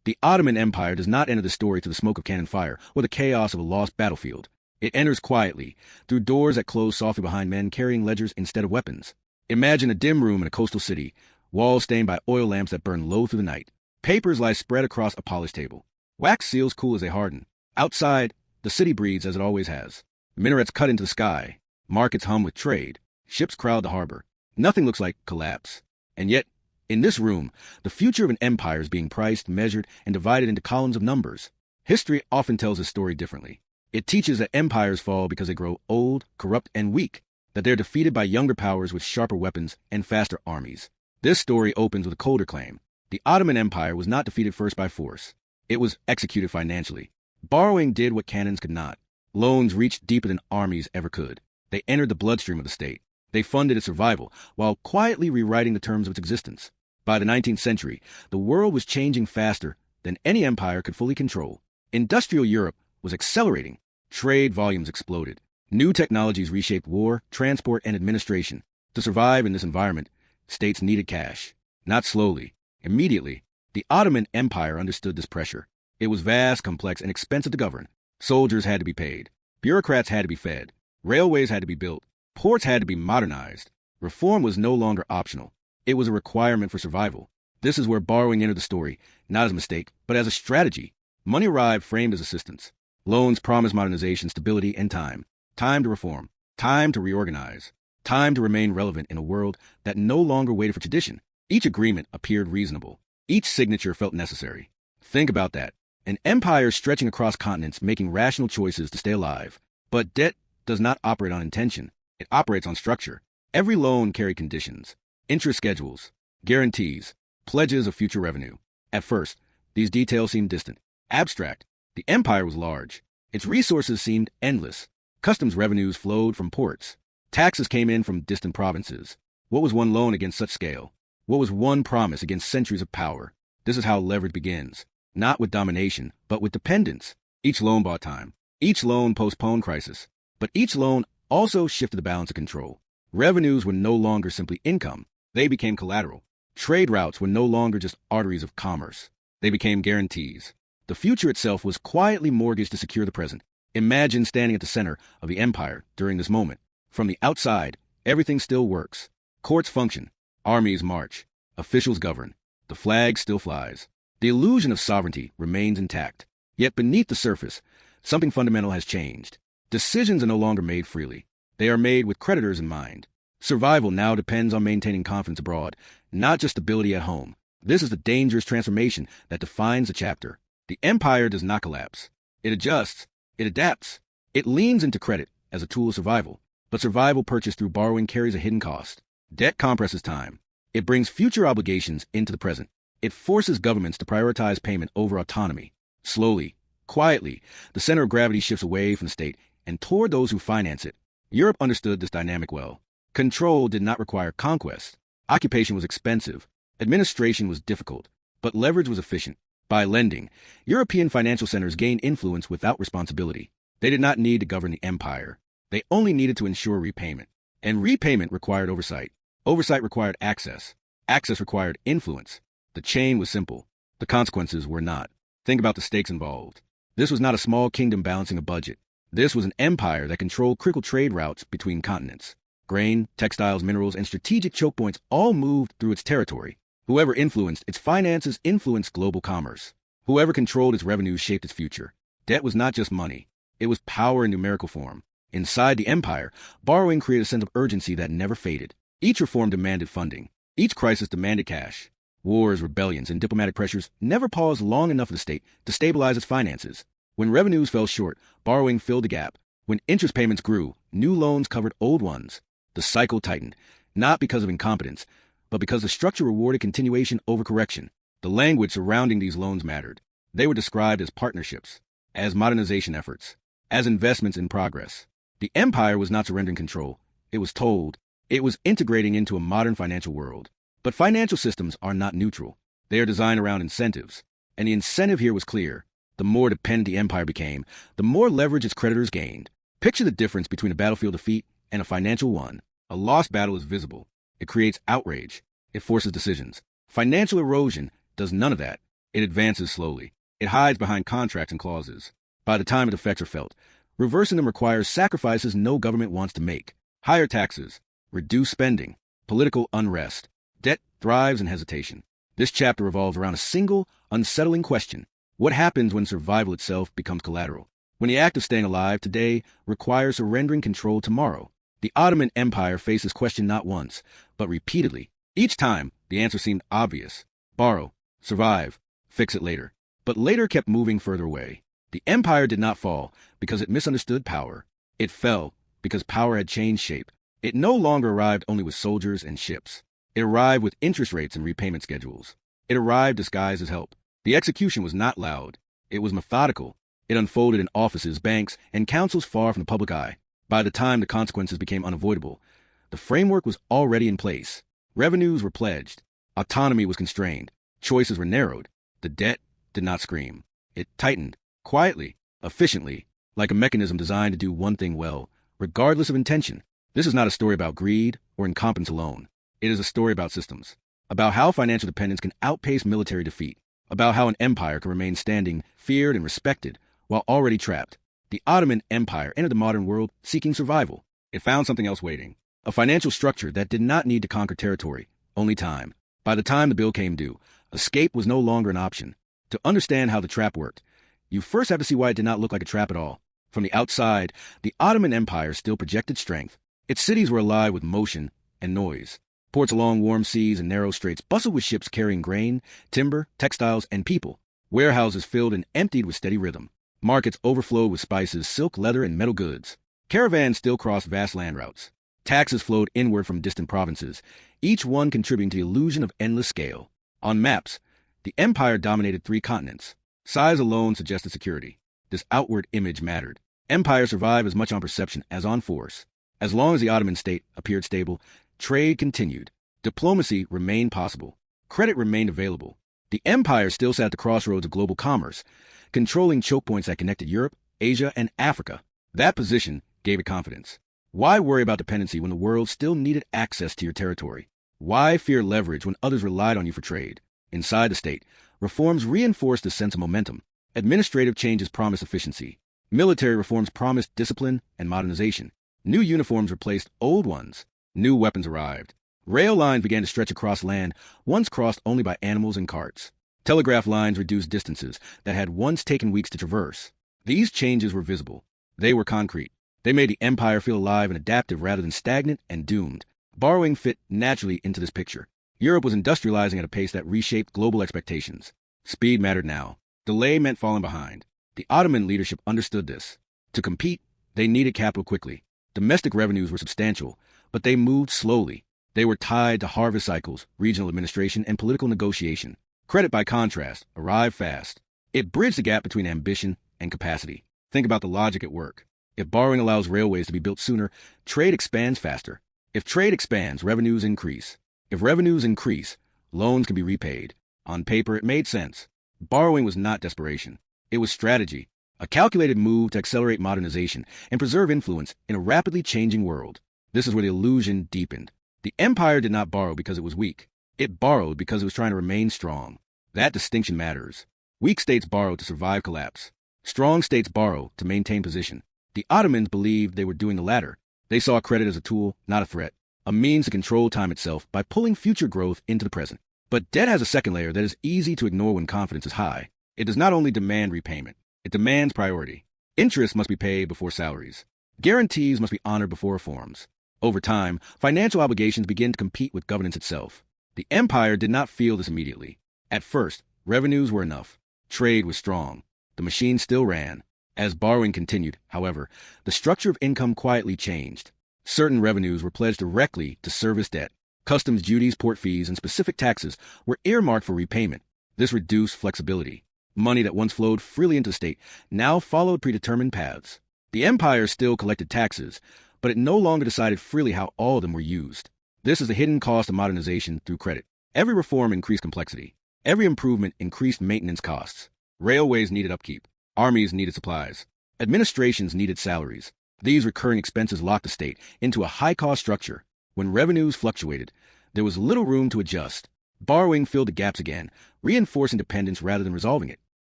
The Ottoman Empire does not enter the story through the smoke of cannon fire or the chaos of a lost battlefield. It enters quietly, through doors that close softly behind men carrying ledgers instead of weapons. Imagine a dim room in a coastal city, walls stained by oil lamps that burn low through the night. Papers lie spread across a polished table. Wax seals cool as they harden. Outside, the city breathes as it always has. Minarets cut into the sky. Markets hum with trade. Ships crowd the harbor. Nothing looks like collapse. And yet, in this room, the future of an empire is being priced, measured, and divided into columns of numbers. History often tells a story differently. It teaches that empires fall because they grow old, corrupt, and weak, that they're defeated by younger powers with sharper weapons and faster armies. This story opens with a colder claim. The Ottoman Empire was not defeated first by force. It was executed financially. Borrowing did what cannons could not. Loans reached deeper than armies ever could. They entered the bloodstream of the state. They funded its survival, while quietly rewriting the terms of its existence. By the 19th century, the world was changing faster than any empire could fully control. Industrial Europe was accelerating. Trade volumes exploded. New technologies reshaped war, transport, and administration. To survive in this environment, states needed cash. Not slowly. Immediately. The Ottoman Empire understood this pressure. It was vast, complex, and expensive to govern. Soldiers had to be paid. Bureaucrats had to be fed. Railways had to be built. Ports had to be modernized. Reform was no longer optional. It was a requirement for survival. This is where borrowing entered the story, not as a mistake, but as a strategy. Money arrived framed as assistance. Loans promised modernization, stability, and time. Time to reform. Time to reorganize. Time to remain relevant in a world that no longer waited for tradition. Each agreement appeared reasonable. Each signature felt necessary. Think about that. An empire stretching across continents, making rational choices to stay alive. But debt does not operate on intention. It operates on structure. Every loan carried conditions, interest schedules, guarantees, pledges of future revenue. At first, these details seemed distant, abstract. The empire was large. Its resources seemed endless. Customs revenues flowed from ports. Taxes came in from distant provinces. What was one loan against such scale? What was one promise against centuries of power? This is how leverage begins. Not with domination, but with dependence. Each loan bought time. Each loan postponed crisis. But each loan also shifted the balance of control. Revenues were no longer simply income. They became collateral. Trade routes were no longer just arteries of commerce. They became guarantees. The future itself was quietly mortgaged to secure the present. Imagine standing at the center of the empire during this moment. From the outside, everything still works. Courts function. Armies march. Officials govern. The flag still flies. The illusion of sovereignty remains intact. Yet beneath the surface, something fundamental has changed. Decisions are no longer made freely. They are made with creditors in mind. Survival now depends on maintaining confidence abroad, not just stability at home. This is the dangerous transformation that defines the chapter. The empire does not collapse. It adjusts. It adapts. It leans into credit as a tool of survival. But survival purchased through borrowing carries a hidden cost. Debt compresses time. It brings future obligations into the present. It forces governments to prioritize payment over autonomy. Slowly, quietly, the center of gravity shifts away from the state and toward those who finance it. Europe understood this dynamic well. Control did not require conquest. Occupation was expensive. Administration was difficult. But leverage was efficient. By lending, European financial centers gained influence without responsibility. They did not need to govern the empire. They only needed to ensure repayment. And repayment required oversight. Oversight required access. Access required influence. The chain was simple. The consequences were not. Think about the stakes involved. This was not a small kingdom balancing a budget. This was an empire that controlled critical trade routes between continents. Grain, textiles, minerals, and strategic choke points all moved through its territory. Whoever influenced its finances influenced global commerce. Whoever controlled its revenues shaped its future. Debt was not just money. It was power in numerical form. Inside the empire, borrowing created a sense of urgency that never faded. Each reform demanded funding. Each crisis demanded cash. Wars, rebellions, and diplomatic pressures never paused long enough for the state to stabilize its finances. When revenues fell short, borrowing filled the gap. When interest payments grew, new loans covered old ones. The cycle tightened, not because of incompetence, but because the structure rewarded continuation over correction. The language surrounding these loans mattered. They were described as partnerships, as modernization efforts, as investments in progress. The empire was not surrendering control. It was told. It was integrating into a modern financial world. But financial systems are not neutral. They are designed around incentives. And the incentive here was clear. The more dependent the empire became, the more leverage its creditors gained. Picture the difference between a battlefield defeat and a financial one. A lost battle is visible. It creates outrage. It forces decisions. Financial erosion does none of that. It advances slowly. It hides behind contracts and clauses. By the time its effects are felt, reversing them requires sacrifices no government wants to make. Higher taxes, reduced spending, political unrest. Debt thrives in hesitation. This chapter revolves around a single, unsettling question. What happens when survival itself becomes collateral? When the act of staying alive today requires surrendering control tomorrow? The Ottoman Empire faced this question not once, but repeatedly. Each time, the answer seemed obvious. Borrow, survive, fix it later. But later kept moving further away. The empire did not fall because it misunderstood power. It fell because power had changed shape. It no longer arrived only with soldiers and ships. It arrived with interest rates and repayment schedules. It arrived disguised as help. The execution was not loud. It was methodical. It unfolded in offices, banks, and councils far from the public eye. By the time the consequences became unavoidable, the framework was already in place. Revenues were pledged. Autonomy was constrained. Choices were narrowed. The debt did not scream. It tightened, quietly, efficiently, like a mechanism designed to do one thing well, regardless of intention. This is not a story about greed or incompetence alone. It is a story about systems, about how financial dependence can outpace military defeat, about how an empire can remain standing, feared and respected, while already trapped. The Ottoman Empire entered the modern world seeking survival. It found something else waiting, a financial structure that did not need to conquer territory, only time. By the time the bill came due, escape was no longer an option. To understand how the trap worked, you first have to see why it did not look like a trap at all. From the outside, the Ottoman Empire still projected strength. Its cities were alive with motion and noise. Ports along warm seas and narrow straits bustled with ships carrying grain, timber, textiles, and people. Warehouses filled and emptied with steady rhythm. Markets overflowed with spices, silk, leather, and metal goods. Caravans still crossed vast land routes. Taxes flowed inward from distant provinces, each one contributing to the illusion of endless scale. On maps, the empire dominated 3 continents. Size alone suggested security. This outward image mattered. Empire survived as much on perception as on force. As long as the Ottoman state appeared stable, trade continued. Diplomacy remained possible. Credit remained available. The empire still sat at the crossroads of global commerce, controlling choke points that connected Europe, Asia, and Africa. That position gave it confidence. Why worry about dependency when the world still needed access to your territory? Why fear leverage when others relied on you for trade? Inside the state, reforms reinforced the sense of momentum. Administrative changes promised efficiency. Military reforms promised discipline and modernization. New uniforms replaced old ones. New weapons arrived. Rail lines began to stretch across land once crossed only by animals and carts. Telegraph lines reduced distances that had once taken weeks to traverse. These changes were visible. They were concrete. They made the empire feel alive and adaptive rather than stagnant and doomed. Borrowing fit naturally into this picture. Europe was industrializing at a pace that reshaped global expectations. Speed mattered now. Delay meant falling behind. The Ottoman leadership understood this. To compete, they needed capital quickly. Domestic revenues were substantial, but they moved slowly. They were tied to harvest cycles, regional administration, and political negotiation. Credit, by contrast, arrived fast. It bridged the gap between ambition and capacity. Think about the logic at work. If borrowing allows railways to be built sooner, trade expands faster. If trade expands, revenues increase. If revenues increase, loans can be repaid. On paper, it made sense. Borrowing was not desperation. It was strategy, a calculated move to accelerate modernization and preserve influence in a rapidly changing world. This is where the illusion deepened. The empire did not borrow because it was weak. It borrowed because it was trying to remain strong. That distinction matters. Weak states borrow to survive collapse. Strong states borrow to maintain position. The Ottomans believed they were doing the latter. They saw credit as a tool, not a threat, a means to control time itself by pulling future growth into the present. But debt has a second layer that is easy to ignore when confidence is high. It does not only demand repayment, it demands priority. Interest must be paid before salaries. Guarantees must be honored before reforms. Over time, financial obligations begin to compete with governance itself. The empire did not feel this immediately. At first, revenues were enough. Trade was strong. The machine still ran. As borrowing continued, however, the structure of income quietly changed. Certain revenues were pledged directly to service debt. Customs duties, port fees, and specific taxes were earmarked for repayment. This reduced flexibility. Money that once flowed freely into the state now followed predetermined paths. The empire still collected taxes, but it no longer decided freely how all of them were used. This is the hidden cost of modernization through credit. Every reform increased complexity. Every improvement increased maintenance costs. Railways needed upkeep. Armies needed supplies. Administrations needed salaries. These recurring expenses locked the state into a high-cost structure. When revenues fluctuated, there was little room to adjust. Borrowing filled the gaps again, reinforcing dependence rather than resolving it.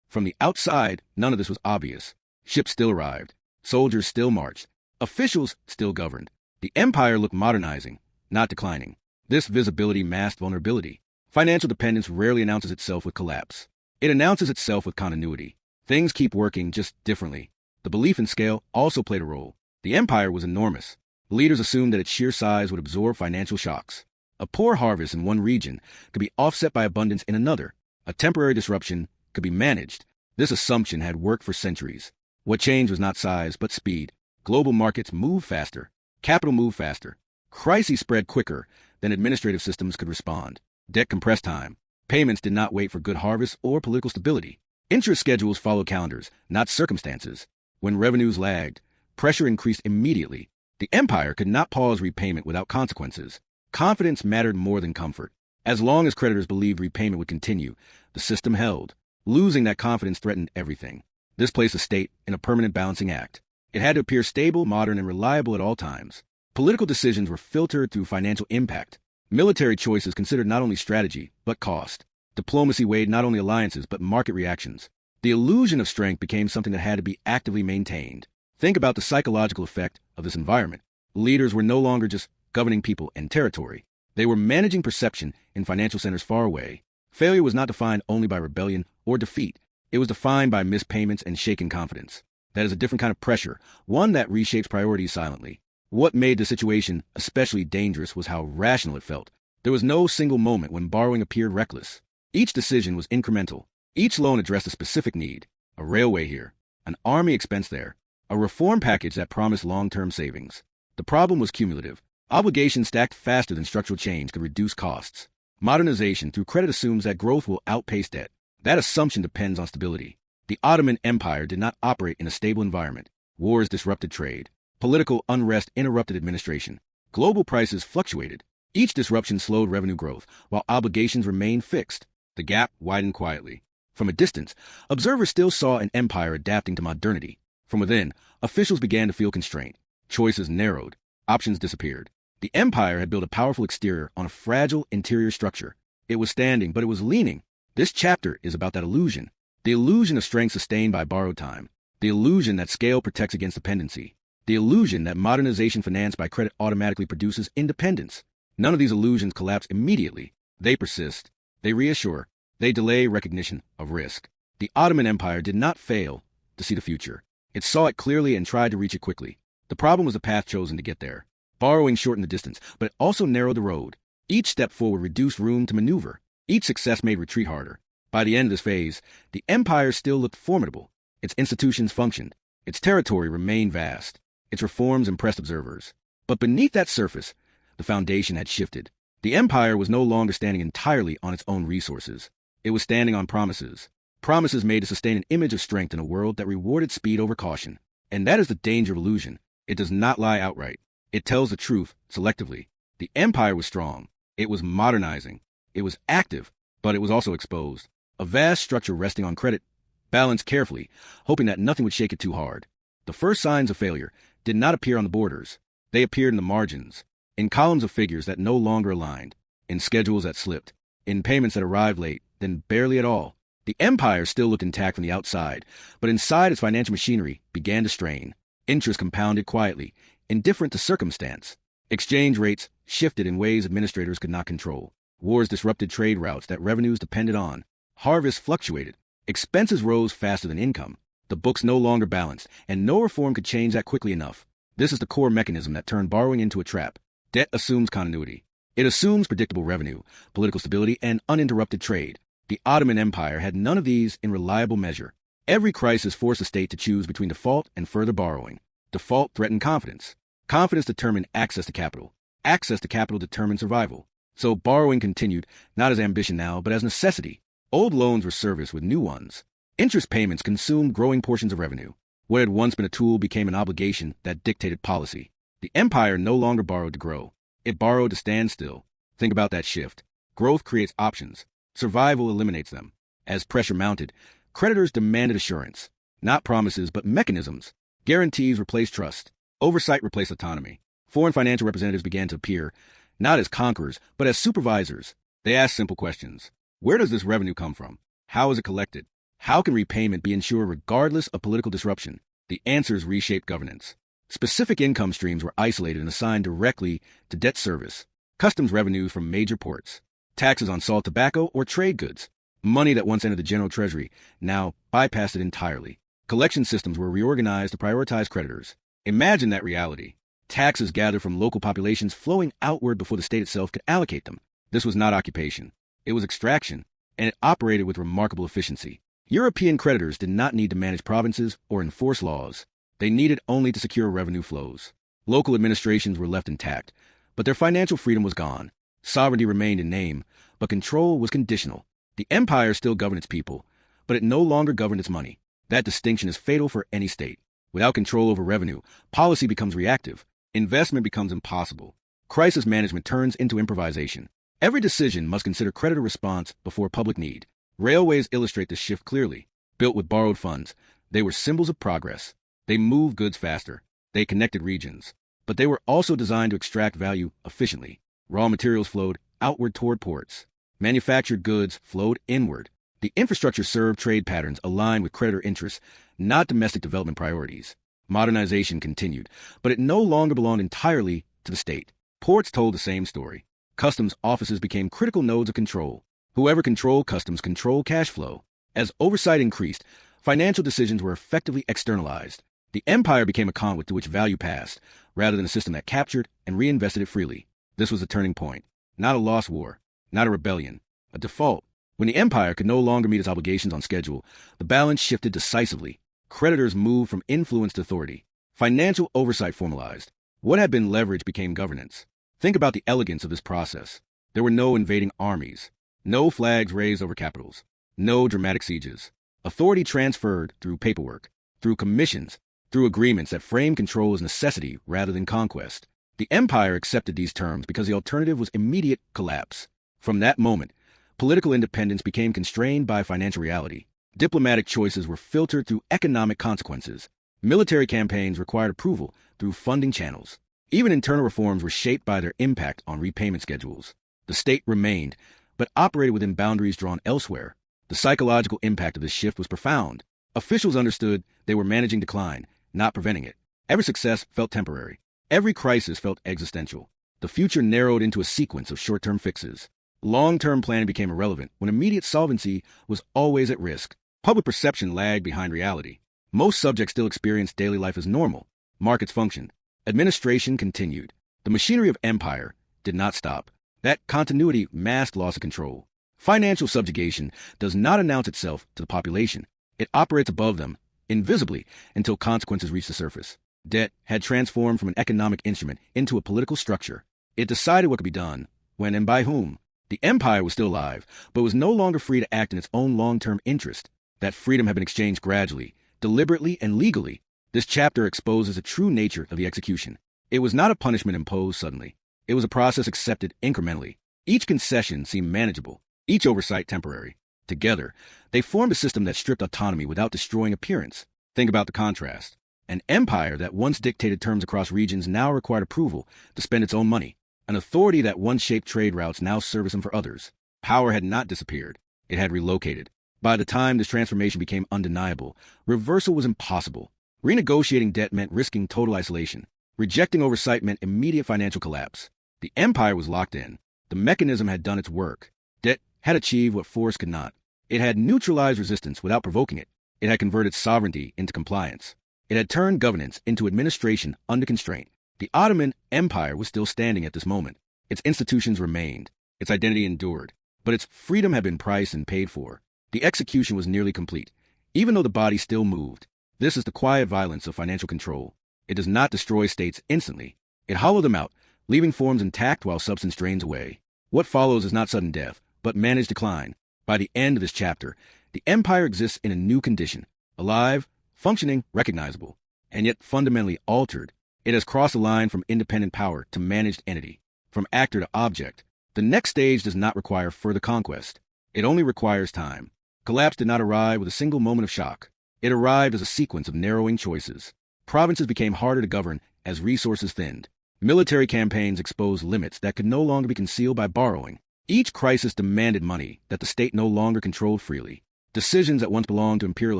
From the outside, none of this was obvious. Ships still arrived. Soldiers still marched. Officials still governed. The empire looked modernizing, not declining. This visibility masked vulnerability. Financial dependence rarely announces itself with collapse. It announces itself with continuity. Things keep working, just differently. The belief in scale also played a role. The empire was enormous. Leaders assumed that its sheer size would absorb financial shocks. A poor harvest in one region could be offset by abundance in another. A temporary disruption could be managed. This assumption had worked for centuries. What changed was not size, but speed. Global markets moved faster. Capital moved faster. Crises spread quicker than administrative systems could respond. Debt compressed time. Payments did not wait for good harvests or political stability. Interest schedules followed calendars, not circumstances. When revenues lagged, pressure increased immediately. The empire could not pause repayment without consequences. Confidence mattered more than comfort. As long as creditors believed repayment would continue, the system held. Losing that confidence threatened everything. This placed the state in a permanent balancing act. It had to appear stable, modern, and reliable at all times. Political decisions were filtered through financial impact. Military choices considered not only strategy, but cost. Diplomacy weighed not only alliances, but market reactions. The illusion of strength became something that had to be actively maintained. Think about the psychological effect of this environment. Leaders were no longer just governing people and territory. They were managing perception in financial centers far away. Failure was not defined only by rebellion or defeat. It was defined by missed payments and shaken confidence. That is a different kind of pressure, one that reshapes priorities silently. What made the situation especially dangerous was how rational it felt. There was no single moment when borrowing appeared reckless. Each decision was incremental. Each loan addressed a specific need. A railway here, an army expense there, a reform package that promised long-term savings. The problem was cumulative. Obligations stacked faster than structural change could reduce costs. Modernization through credit assumes that growth will outpace debt. That assumption depends on stability. The Ottoman Empire did not operate in a stable environment. Wars disrupted trade. Political unrest interrupted administration. Global prices fluctuated. Each disruption slowed revenue growth, while obligations remained fixed. The gap widened quietly. From a distance, observers still saw an empire adapting to modernity. From within, officials began to feel constraint. Choices narrowed. Options disappeared. The empire had built a powerful exterior on a fragile interior structure. It was standing, but it was leaning. This chapter is about that illusion. The illusion of strength sustained by borrowed time. The illusion that scale protects against dependency. The illusion that modernization financed by credit automatically produces independence. None of these illusions collapse immediately. They persist. They reassure. They delay recognition of risk. The Ottoman Empire did not fail to see the future. It saw it clearly and tried to reach it quickly. The problem was the path chosen to get there. Borrowing shortened the distance, but it also narrowed the road. Each step forward reduced room to maneuver. Each success made retreat harder. By the end of this phase, the empire still looked formidable. Its institutions functioned. Its territory remained vast. Its reforms impressed observers. But beneath that surface, the foundation had shifted. The empire was no longer standing entirely on its own resources. It was standing on promises. Promises made to sustain an image of strength in a world that rewarded speed over caution. And that is the danger of illusion. It does not lie outright. It tells the truth selectively. The empire was strong. It was modernizing. It was active, but it was also exposed. A vast structure resting on credit, balanced carefully, hoping that nothing would shake it too hard. The first signs of failure did not appear on the borders. They appeared in the margins, in columns of figures that no longer aligned, in schedules that slipped, in payments that arrived late, then barely at all. The empire still looked intact from the outside, but inside its financial machinery began to strain. Interest compounded quietly, indifferent to circumstance. Exchange rates shifted in ways administrators could not control. Wars disrupted trade routes that revenues depended on. Harvests fluctuated. Expenses rose faster than income. The books no longer balanced, and no reform could change that quickly enough. This is the core mechanism that turned borrowing into a trap. Debt assumes continuity. It assumes predictable revenue, political stability, and uninterrupted trade. The Ottoman Empire had none of these in reliable measure. Every crisis forced the state to choose between default and further borrowing. Default threatened confidence. Confidence determined access to capital. Access to capital determined survival. So borrowing continued, not as ambition now, but as necessity. Old loans were serviced with new ones. Interest payments consumed growing portions of revenue. What had once been a tool became an obligation that dictated policy. The empire no longer borrowed to grow. It borrowed to stand still. Think about that shift. Growth creates options. Survival eliminates them. As pressure mounted, creditors demanded assurance. Not promises, but mechanisms. Guarantees replaced trust. Oversight replaced autonomy. Foreign financial representatives began to appear, not as conquerors, but as supervisors. They asked simple questions. Where does this revenue come from? How is it collected? How can repayment be ensured regardless of political disruption? The answers reshaped governance. Specific income streams were isolated and assigned directly to debt service, customs revenues from major ports, taxes on salt, tobacco, or trade goods. Money that once entered the general treasury now bypassed it entirely. Collection systems were reorganized to prioritize creditors. Imagine that reality. Taxes gathered from local populations flowing outward before the state itself could allocate them. This was not occupation. It was extraction, and it operated with remarkable efficiency. European creditors did not need to manage provinces or enforce laws. They needed only to secure revenue flows. Local administrations were left intact, but their financial freedom was gone. Sovereignty remained in name, but control was conditional. The empire still governed its people, but it no longer governed its money. That distinction is fatal for any state. Without control over revenue, policy becomes reactive. Investment becomes impossible. Crisis management turns into improvisation. Every decision must consider creditor response before public need. Railways illustrate this shift clearly. Built with borrowed funds, they were symbols of progress. They moved goods faster. They connected regions. But they were also designed to extract value efficiently. Raw materials flowed outward toward ports. Manufactured goods flowed inward. The infrastructure served trade patterns aligned with creditor interests, not domestic development priorities. Modernization continued, but it no longer belonged entirely to the state. Ports told the same story. Customs offices became critical nodes of control. Whoever controlled customs controlled cash flow. As oversight increased, financial decisions were effectively externalized. The empire became a conduit to which value passed, rather than a system that captured and reinvested it freely. This was a turning point. Not a lost war, not a rebellion, a default. When the empire could no longer meet its obligations on schedule, the balance shifted decisively. Creditors moved from influence to authority. Financial oversight formalized. What had been leverage became governance. Think about the elegance of this process. There were no invading armies, no flags raised over capitals, no dramatic sieges. Authority transferred through paperwork, through commissions, through agreements that framed control as necessity rather than conquest. The empire accepted these terms because the alternative was immediate collapse. From that moment, political independence became constrained by financial reality. Diplomatic choices were filtered through economic consequences. Military campaigns required approval through funding channels. Even internal reforms were shaped by their impact on repayment schedules. The state remained, but operated within boundaries drawn elsewhere. The psychological impact of this shift was profound. Officials understood they were managing decline, not preventing it. Every success felt temporary. Every crisis felt existential. The future narrowed into a sequence of short-term fixes. Long-term planning became irrelevant when immediate solvency was always at risk. Public perception lagged behind reality. Most subjects still experienced daily life as normal. Markets functioned. Administration continued. The machinery of empire did not stop. That continuity masked loss of control. Financial subjugation does not announce itself to the population. It operates above them, invisibly, until consequences reach the surface. Debt had transformed from an economic instrument into a political structure. It decided what could be done, when and by whom. The empire was still alive, but was no longer free to act in its own long-term interest. That freedom had been exchanged gradually, deliberately, and legally. This chapter exposes the true nature of the execution. It was not a punishment imposed suddenly. It was a process accepted incrementally. Each concession seemed manageable, each oversight temporary. Together, they formed a system that stripped autonomy without destroying appearance. Think about the contrast. An empire that once dictated terms across regions now required approval to spend its own money. An authority that once shaped trade routes now serviced them for others. Power had not disappeared. It had relocated. By the time this transformation became undeniable, reversal was impossible. Renegotiating debt meant risking total isolation. Rejecting oversight meant immediate financial collapse. The empire was locked in. The mechanism had done its work. Debt had achieved what force could not. It had neutralized resistance without provoking it. It had converted sovereignty into compliance. It had turned governance into administration under constraint. The Ottoman Empire was still standing at this moment. Its institutions remained. Its identity endured. But its freedom had been priced and paid for. The execution was nearly complete, even though the body still moved. This is the quiet violence of financial control. It does not destroy states instantly. It hollowed them out, leaving forms intact while substance drains away. What follows is not sudden death, but managed decline. By the end of this chapter, the empire exists in a new condition, alive, functioning, recognizable, and yet fundamentally altered. It has crossed the line from independent power to managed entity, from actor to object. The next stage does not require further conquest. It only requires time. Collapse did not arrive with a single moment of shock. It arrived as a sequence of narrowing choices. Provinces became harder to govern as resources thinned. Military campaigns exposed limits that could no longer be concealed by borrowing. Each crisis demanded money that the state no longer controlled freely. Decisions that once belonged to imperial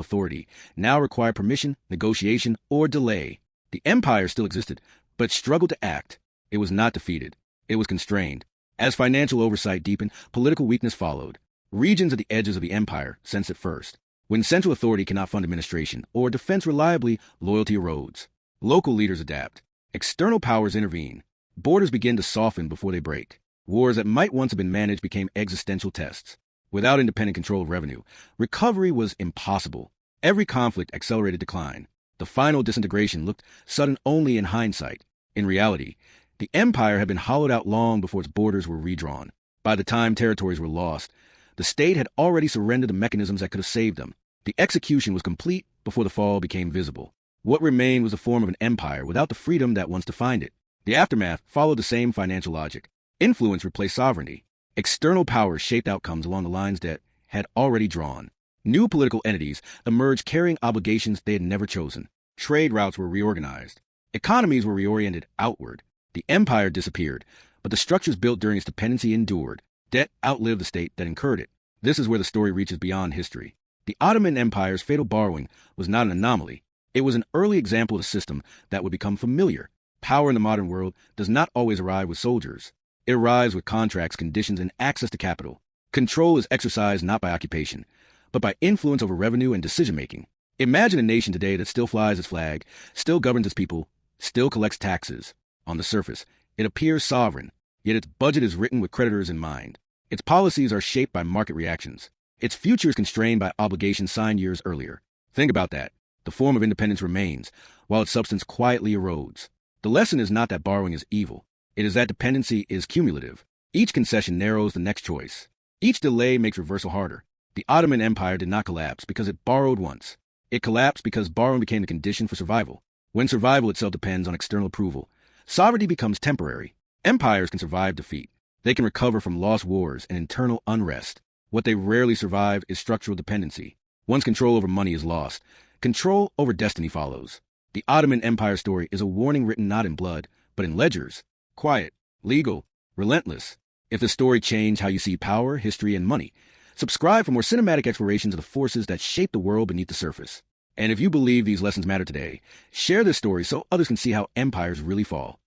authority now require permission, negotiation, or delay. The empire still existed, but struggled to act. It was not defeated. It was constrained. As financial oversight deepened, political weakness followed. Regions at the edges of the empire sensed it first. When central authority cannot fund administration or defense reliably, loyalty erodes. Local leaders adapt. External powers intervene. Borders begin to soften before they break. Wars that might once have been managed became existential tests. Without independent control of revenue, recovery was impossible. Every conflict accelerated decline. The final disintegration looked sudden only in hindsight. In reality, the empire had been hollowed out long before its borders were redrawn. By the time territories were lost, the state had already surrendered the mechanisms that could have saved them. The execution was complete before the fall became visible. What remained was a form of an empire without the freedom that once defined it. The aftermath followed the same financial logic. Influence replaced sovereignty. External powers shaped outcomes along the lines that had already drawn. New political entities emerged carrying obligations they had never chosen. Trade routes were reorganized. Economies were reoriented outward. The empire disappeared, but the structures built during its dependency endured. Debt outlived the state that incurred it. This is where the story reaches beyond history. The Ottoman Empire's fatal borrowing was not an anomaly. It was an early example of a system that would become familiar. Power in the modern world does not always arrive with soldiers. It arrives with contracts, conditions, and access to capital. Control is exercised not by occupation, but by influence over revenue and decision-making. Imagine a nation today that still flies its flag, still governs its people, still collects taxes. On the surface, it appears sovereign, yet its budget is written with creditors in mind. Its policies are shaped by market reactions. Its future is constrained by obligations signed years earlier. Think about that. The form of independence remains, while its substance quietly erodes. The lesson is not that borrowing is evil. It is that dependency is cumulative. Each concession narrows the next choice. Each delay makes reversal harder. The Ottoman Empire did not collapse because it borrowed once. It collapsed because borrowing became the condition for survival. When survival itself depends on external approval, sovereignty becomes temporary. Empires can survive defeat. They can recover from lost wars and internal unrest. What they rarely survive is structural dependency. Once control over money is lost, control over destiny follows. The Ottoman Empire story is a warning written not in blood, but in ledgers. Quiet, legal, relentless. If the story changed how you see power, history, and money, subscribe for more cinematic explorations of the forces that shape the world beneath the surface. And if you believe these lessons matter today, share this story so others can see how empires really fall.